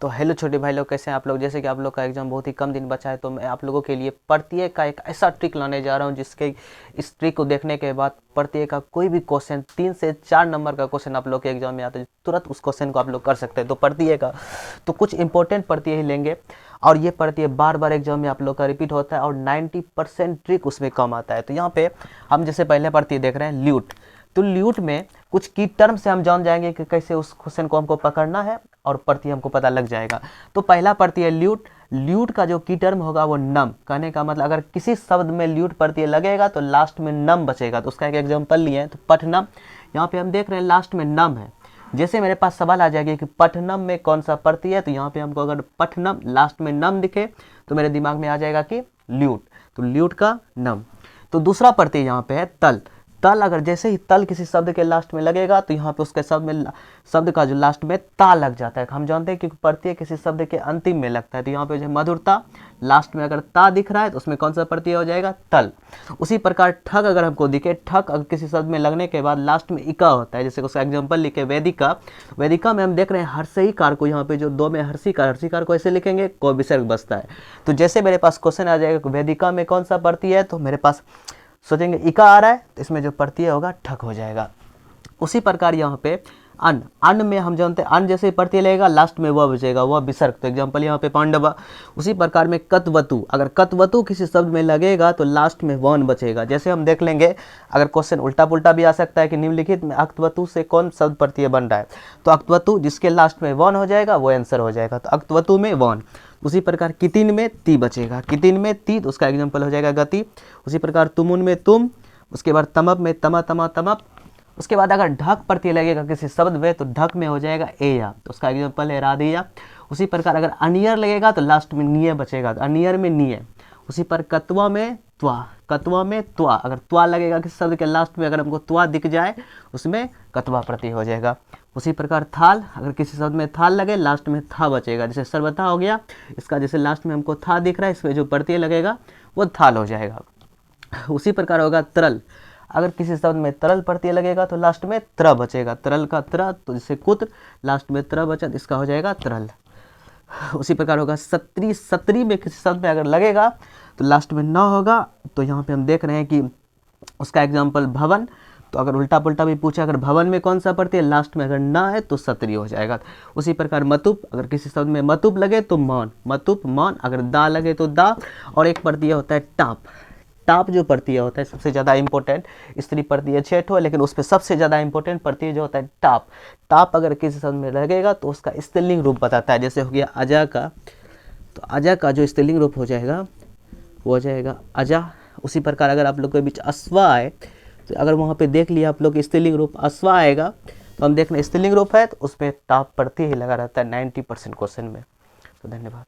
तो हेलो छोटे भाई लोग, कैसे हैं आप लोग। जैसे कि आप लोग का एग्जाम बहुत ही कम दिन बचा है, तो मैं आप लोगों के लिए प्रत्येक का एक ऐसा ट्रिक लाने जा रहा हूं, जिसके इस ट्रिक को देखने के बाद प्रत्येक का कोई भी क्वेश्चन 3 से 4 नंबर का क्वेश्चन आप लोग के एग्जाम में आता है, तुरंत उस क्वेश्चन को आप लोग कर सकते हैं। तो प्रत्येक का तो कुछ इंपॉर्टेंट प्रत्यय ही लेंगे, और ये प्रत्यय बार बार एग्जाम में आप लोग का रिपीट होता है, और 90% ट्रिक उसमें कम आता है। तो यहाँ पे हम जैसे पहले प्रत्यय देख रहे हैं ल्यूट, तो ल्यूट में कुछ की टर्म से हम जान जाएंगे कि कैसे उस क्वेश्चन को हमको पकड़ना है, और प्रत्यय हमको पता लग जाएगा। तो पहला प्रत्यय ल्यूट, ल्यूट का जो की टर्म होगा वो नम। कहने का मतलब अगर किसी शब्द में ल्यूट प्रत्यय लगेगा तो लास्ट में नम बचेगा। तो उसका एक एग्जांपल लिए तो पठनम, यहाँ पे हम देख रहे हैं लास्ट में नम है। जैसे मेरे पास सवाल आ जाएगा कि पठनम में कौन सा प्रत्यय है, तो यहाँ पे हमको अगर पठनम लास्ट में नम दिखे तो मेरे दिमाग में आ जाएगा कि ल्यूट, तो ल्यूट का नम। तो दूसरा प्रत्यय यहाँ पे है तल। तल, अगर जैसे ही तल किसी शब्द के लास्ट में लगेगा तो यहाँ पे उसके शब्द का जो लास्ट में ता लग जाता है। हम जानते हैं कि प्रत्यय किसी शब्द के अंतिम में लगता है, तो यहाँ पे जो मधुरता लास्ट में अगर ता दिख रहा है तो उसमें कौन सा प्रत्यय हो जाएगा, तल। उसी प्रकार ठग अगर हमको दिखे, ठग अगर किसी शब्द में लगने के बाद लास्ट में इका होता है, जैसे उसका एग्जाम्पल लिखे वेदिका। वेदिका में हम देख रहे हैं हर्षईकार को, यहाँ पे जो दो में हर्षिकार, हर्षिकार को ऐसे लिखेंगे को विसर्ग बचता है। तो जैसे मेरे पास क्वेश्चन आ जाएगा वेदिका में कौन सा प्रत्यय है, तो मेरे पास सोचेंगे इका आ रहा है, तो इसमें जो प्रत्यय होगा ठक हो जाएगा। उसी प्रकार यहाँ पे अन्न, अन्न में हम जानते हैं अन्न जैसे प्रत्यय लगेगा लास्ट में वह बचेगा, वह विसर्ग। तो एग्जांपल यहाँ पे पांडवा। उसी प्रकार में कतवतु, अगर कतवतु किसी शब्द में लगेगा तो लास्ट में वन बचेगा। जैसे हम देख लेंगे, अगर क्वेश्चन उल्टा पुल्टा भी आ सकता है कि निम्नलिखित में अक्तवतु से कौन शब्द प्रत्यय बन रहा है, तो अक्तवतु जिसके लास्ट में वन हो जाएगा वो आंसर हो जाएगा, तो अक्तवतु में वन। उसी प्रकार कितिन में ती बचेगा, कितिन में ती, तो उसका एग्जाम्पल हो जाएगा गति। उसी प्रकार तुमुन में तुम, उसके बाद तमप में तमा तमा तमप। उसके बाद अगर ढक प्रत्यय लगेगा किसी शब्द में तो ढक में हो जाएगा एया, तो उसका एग्जाम्पल है राधिया। उसी प्रकार अगर अनियर लगेगा तो लास्ट में निय बचेगा, तो अनियर में निय। उसी पर कतवा में त्वा, कतवा में त्वा, अगर त्वा लगेगा किसी शब्द के लास्ट में, अगर हमको त्वा दिख जाए उसमें कतवा प्रत्यय हो जाएगा। उसी प्रकार थाल, अगर किसी शब्द में थाल लगे लास्ट में था बचेगा, जैसे सर्वथा हो गया, इसका जैसे लास्ट में हमको था दिख रहा है, इसमें जो प्रत्यय लगेगा वो थाल हो जाएगा। उसी प्रकार होगा तरल, अगर किसी शब्द में तरल प्रत्यय लगेगा तो लास्ट में त्र बचेगा, तरल का त्र, तो जैसे कुत्र लास्ट में त्र बचा, इसका हो जाएगा तरल। उसी प्रकार होगा सत्री, सत्री में किसी शब्द में अगर लगेगा तो लास्ट में न होगा, तो यहाँ पे हम देख रहे हैं कि उसका एग्जाम्पल भवन। तो अगर उल्टा पुल्टा भी पूछा, अगर भवन में कौन सा प्रत्यय लास्ट में अगर ना है तो सत्री हो जाएगा। उसी प्रकार मतुप, अगर किसी शब्द में मतुप लगे तो मान, मतुप मान, अगर दा लगे तो दा। और एक प्रत्यय होता है टाप, टाप जो प्रत्यय होता है सबसे ज़्यादा इंपॉर्टेंट, स्त्री प्रत्यय 6 ठो, लेकिन उस पर सबसे ज़्यादा इंपॉर्टेंट प्रत्यय जो होता है टाप। टाप अगर किसी शब्द में लगेगा तो उसका स्त्रीलिंग रूप बताता है, जैसे हो गया अजा का, तो अजा का जो स्त्रीलिंग रूप हो जाएगा वो हो जाएगा अजा। उसी प्रकार अगर आप लोग के बीच अश्वा आए, तो अगर वहाँ पे देख लिया आप लोग स्त्रीलिंग रूप अश्वा आएगा, तो हम देख रहे हैं स्त्रीलिंग रूप है तो उसमें टाप प्रत्यय ही लगा रहता है 90% क्वेश्चन में। तो धन्यवाद।